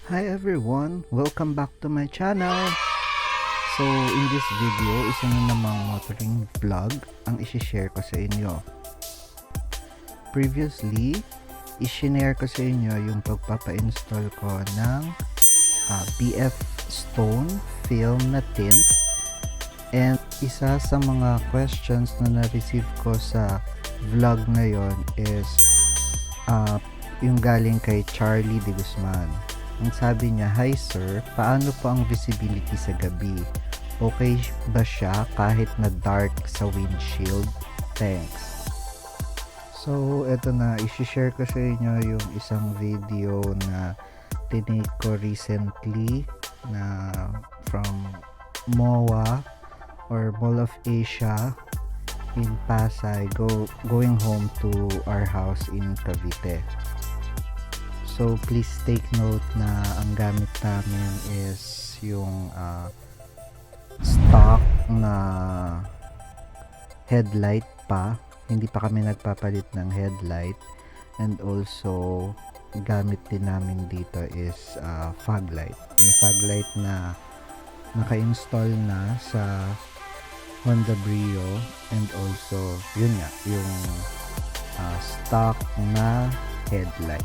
Hi everyone! Welcome back to my channel! So, in this video, isa na namang motoring vlog ang isi-share ko sa inyo. Previously, i-share ko sa inyo yung pagpapa-install ko ng BF Stone Film na Tint. And isa sa mga questions na na-receive ko sa vlog na yon is yung galing kay Charlie de Guzman. Ang sabi niya, "Hi sir, paano po ang visibility sa gabi? Okay ba siya kahit na dark sa windshield? Thanks." So, eto na, isi-share ko sa inyo yung isang video na tinake ko recently na from MOA or Mall of Asia in Pasay, going home to our house in Cavite. So please take note na ang gamit namin is yung stock na headlight pa. Hindi pa kami nagpapalit ng headlight. And also gamit din namin dito is fog light. May fog light na naka-install na sa Honda Brio, and also yun nga yung stock na headlight.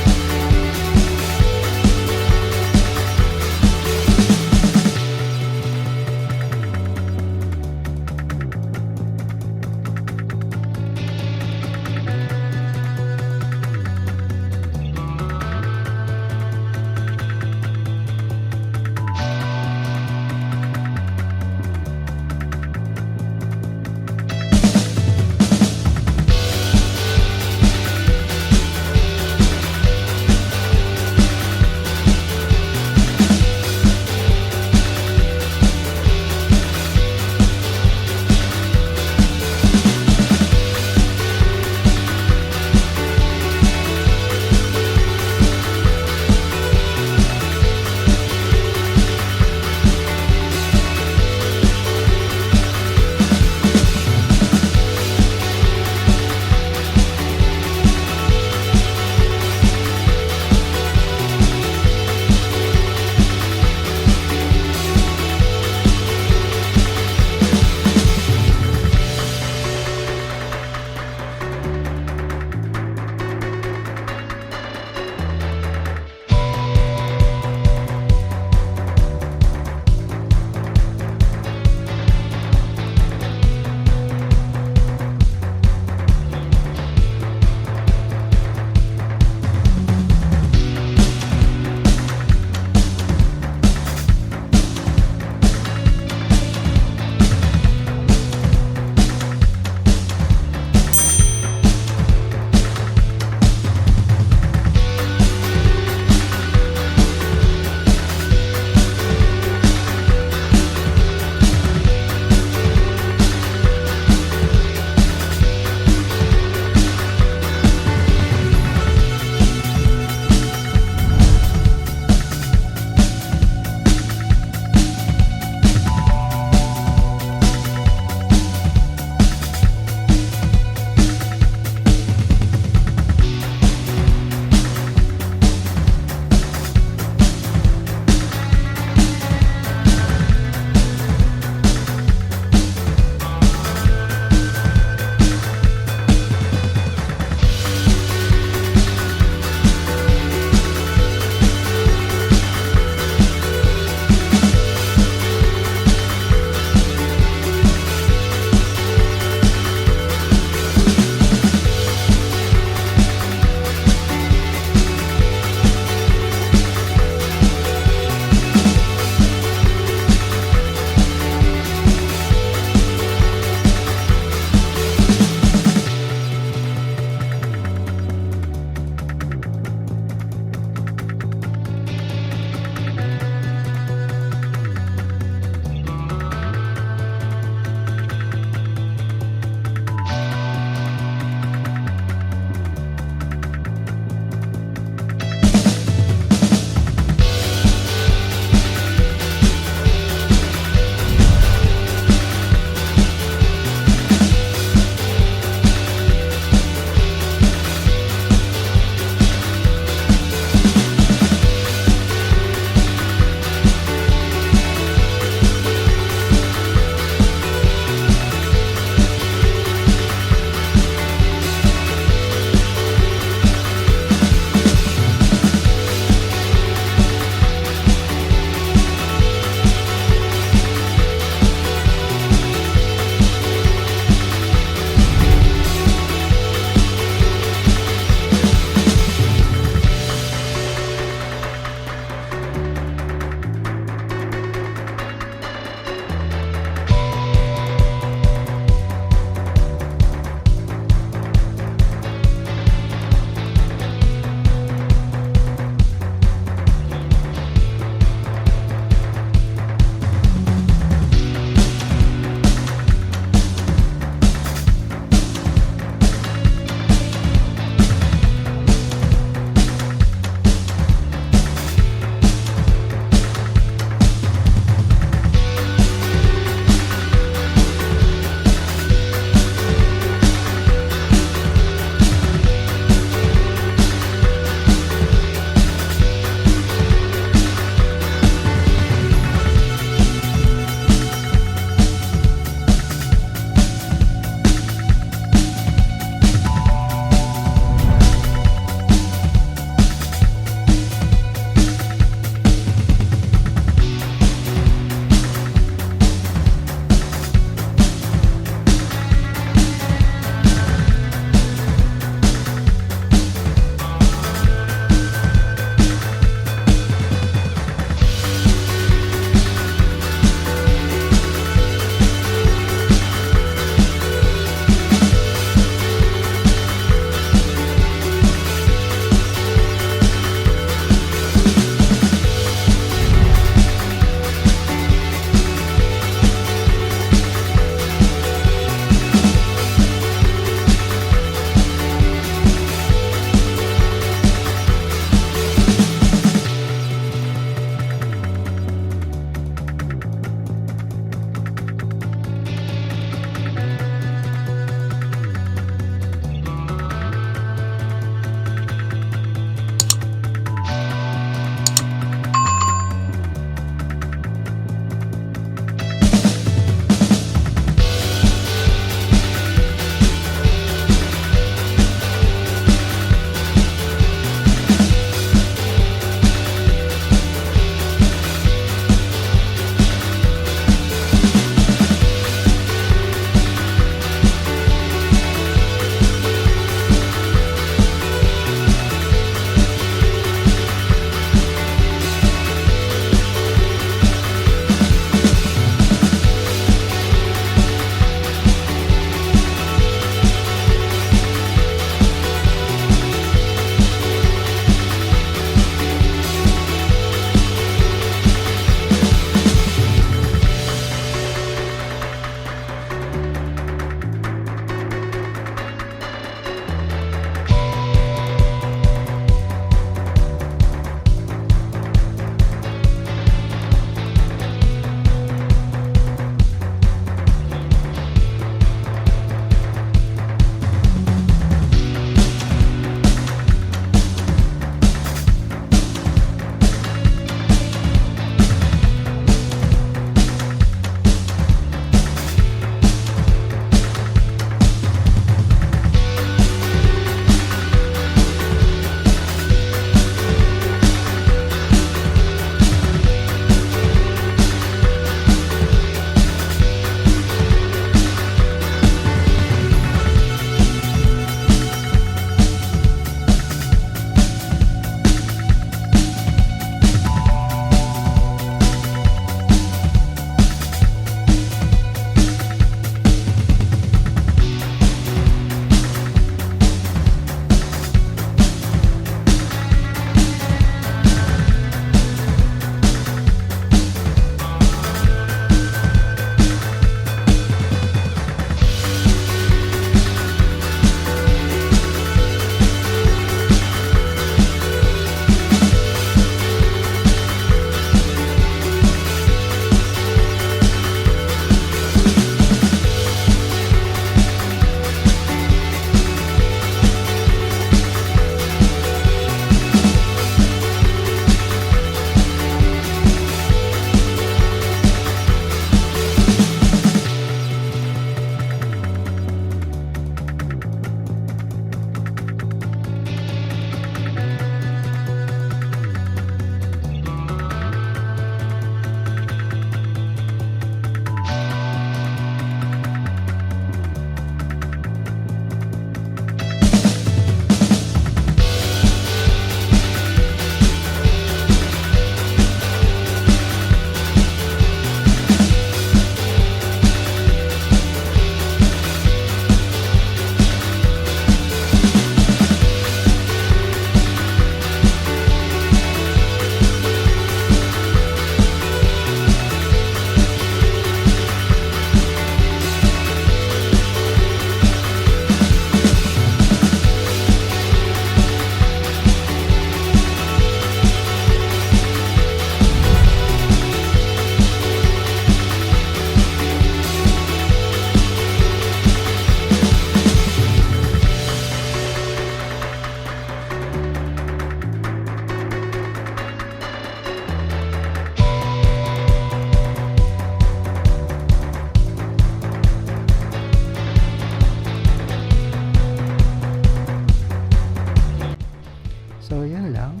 So yun lang.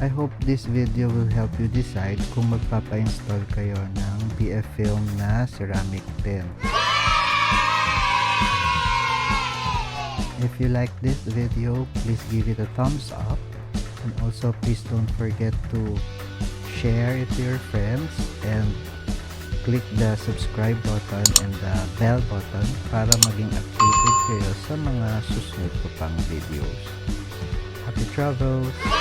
I hope this video will help you decide kung magpapa-install kayo ng BF Film na ceramic tint. If you like this video, please give it a thumbs up, and also please don't forget to share it to your friends and click the subscribe button and the bell button para maging updated kayo sa mga susunod ko pang videos. Happy travels!